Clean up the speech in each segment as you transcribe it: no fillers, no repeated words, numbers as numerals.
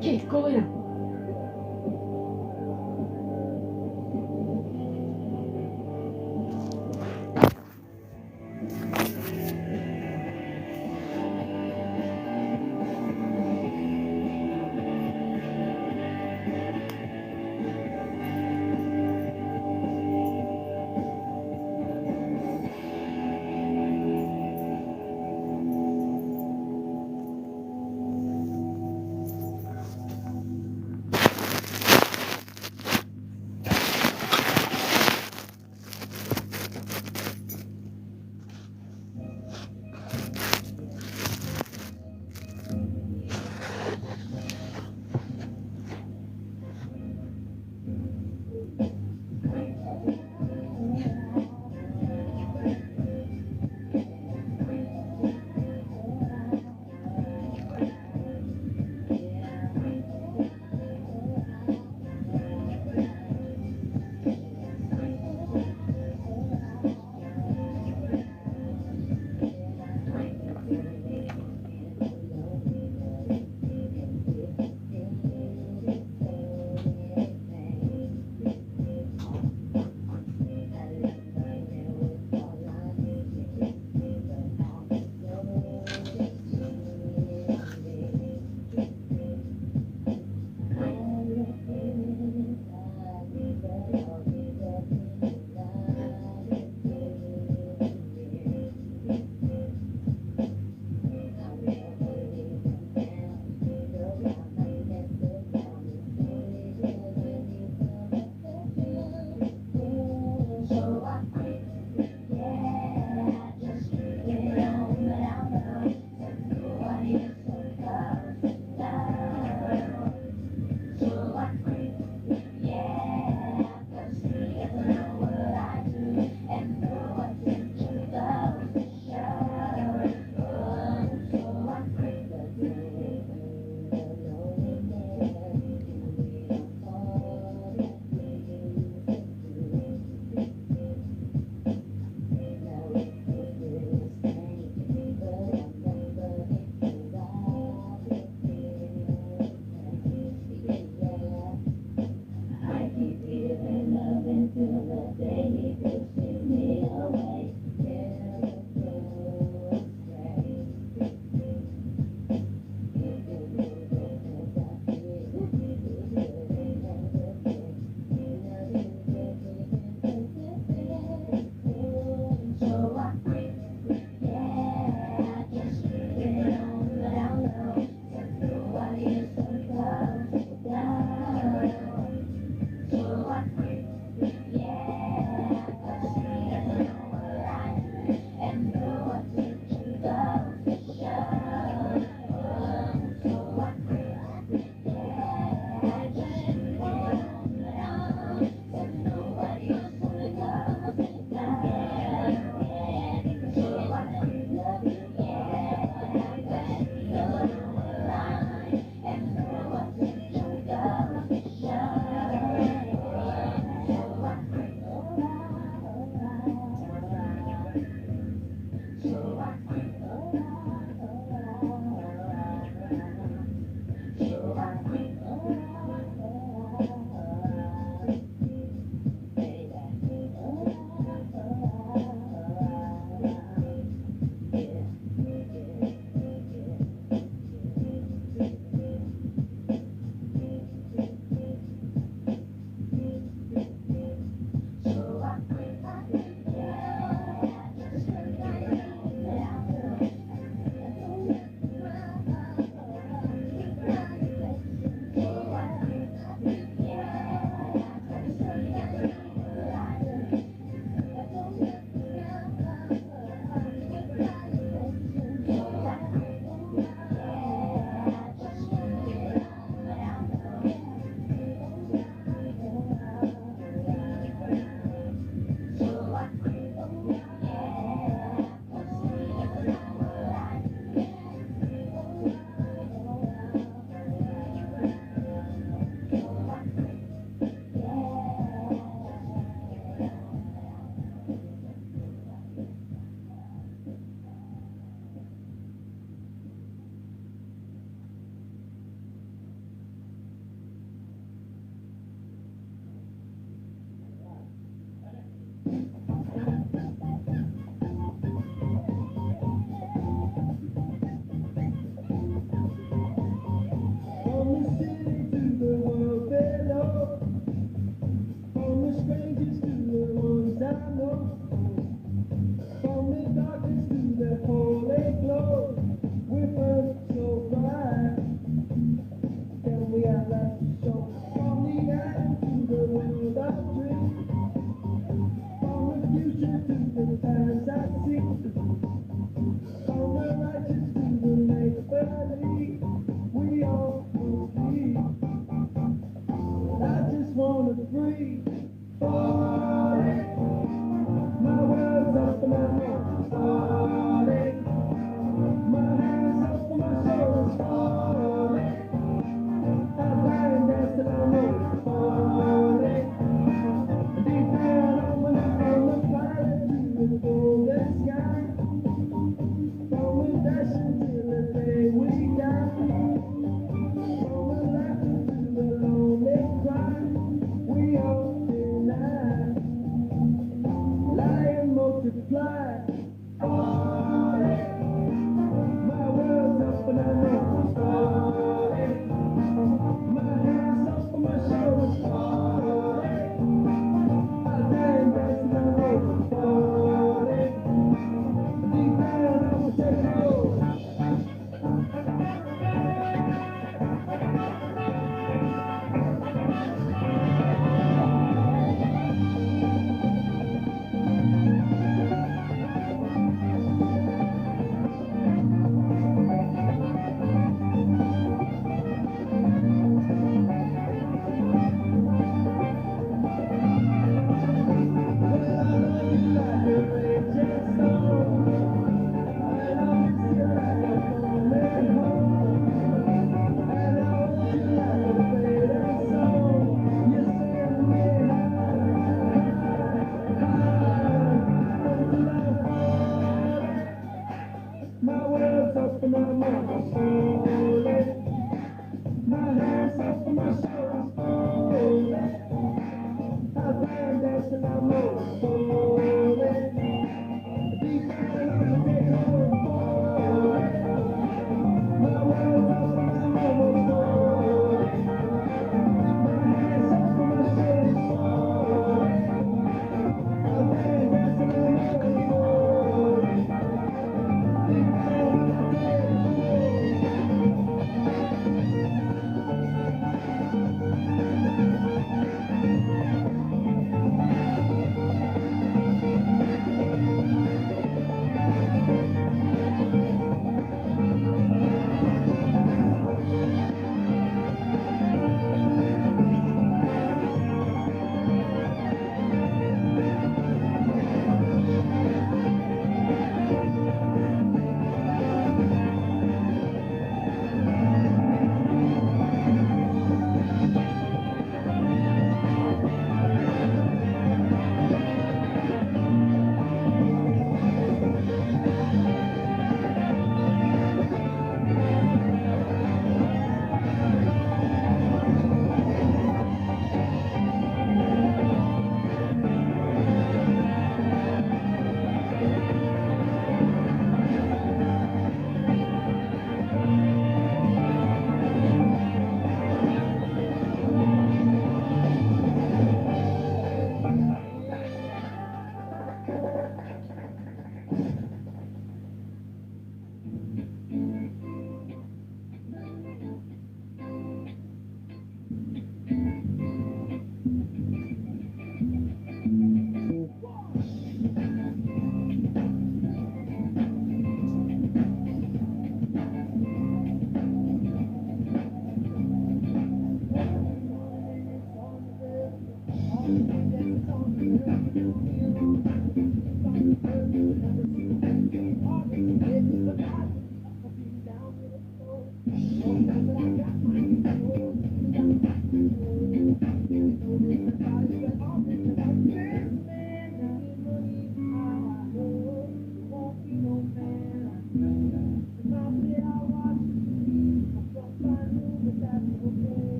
Che cosa?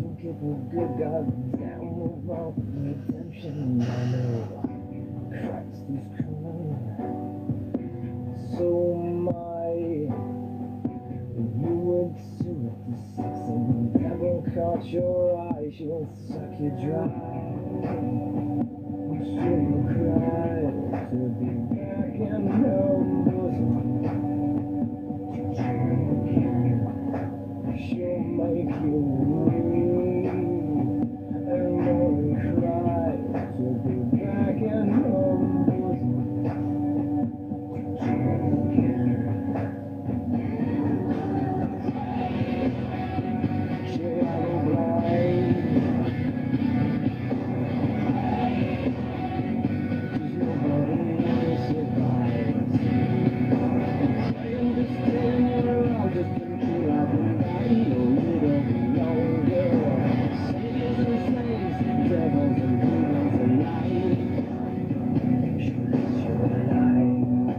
Don't give a good goddamn about redemption. I know Christ is coming. So am I. You went to the six and the devil caught your eye. She'll suck you dry. She'll cry to be back in her bosom. She'll make you weep and only cry to be back in her bosom. She'll have a blind. Nobody survives. I understand you're all just thinking out the night. No, you don't know, girl. Saviors and saints, devils and demons alike. She's your life.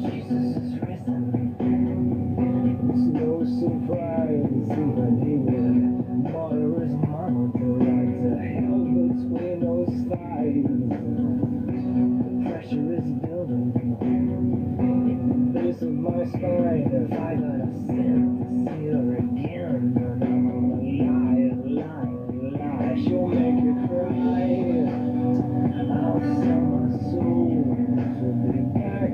Jesus is risen. It's no surprise, even here. Mother is mama, right to hell between those thighs. The pressure is building. The base of my spine. If I gotta stand to see her again, then I'm gonna lie. She'll make you cry. I'll sell my soul to be back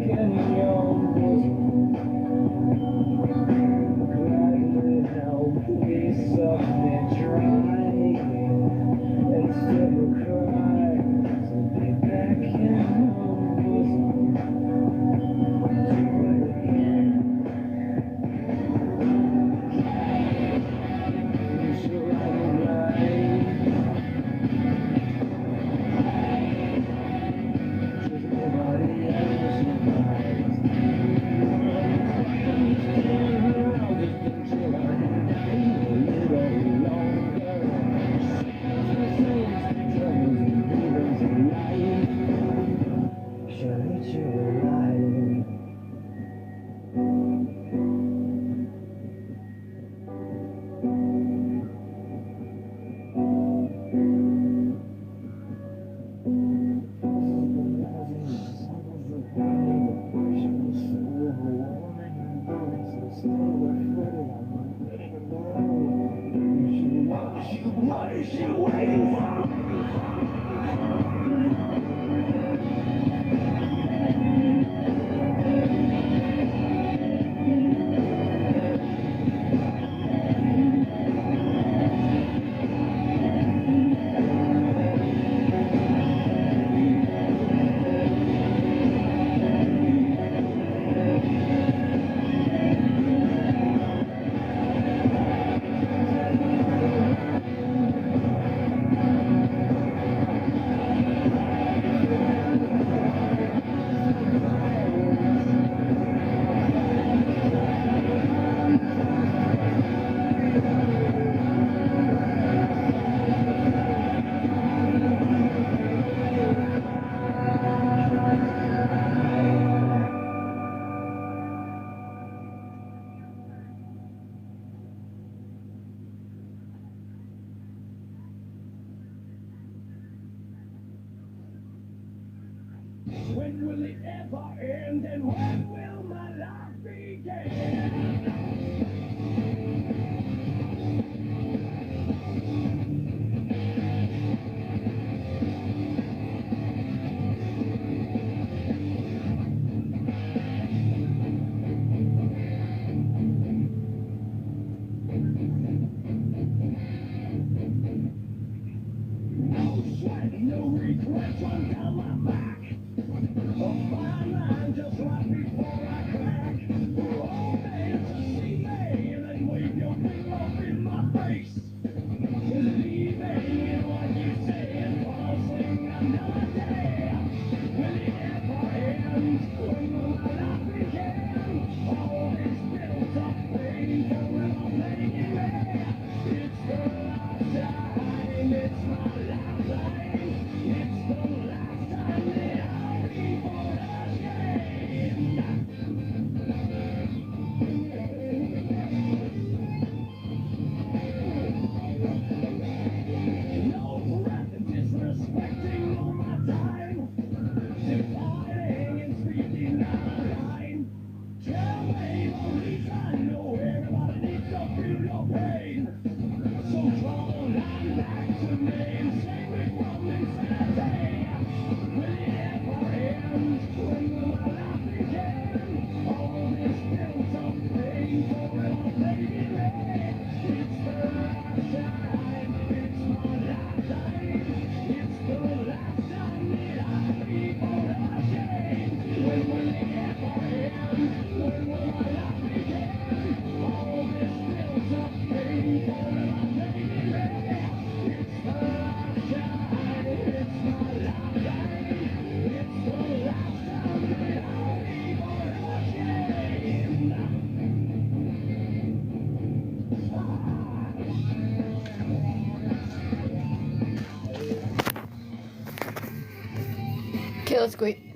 you waiting for? When will it ever end, and when will my life begin? No sweat, no regrets run down my back. A fine line just right before I crack. Oh, man, to see me, and then wave your finger up in my face. Believing in what you say and promising another day. Will it ever end? When will my life begin? All this built up pain forever plaguing me. It's the last time, it's my lifeline. It's the last time that I'll be born again. No breath, disrespecting all my time. Defining and speaking out of line. Tell me the reason. No, everybody needs to feel your pain. So draw a line back to me and save me from insanity. Will it ever end? When will my life begin? All this built up pain forever plaguing me. It's the last time, it's my lifetime. It's the last time that I'll be born again. When will it ever end? When will my life begin? All this built up pain forever plaguing me. It's the last time, it's my lifetime. It's the last time that I'll be born again. Okay, let's quit.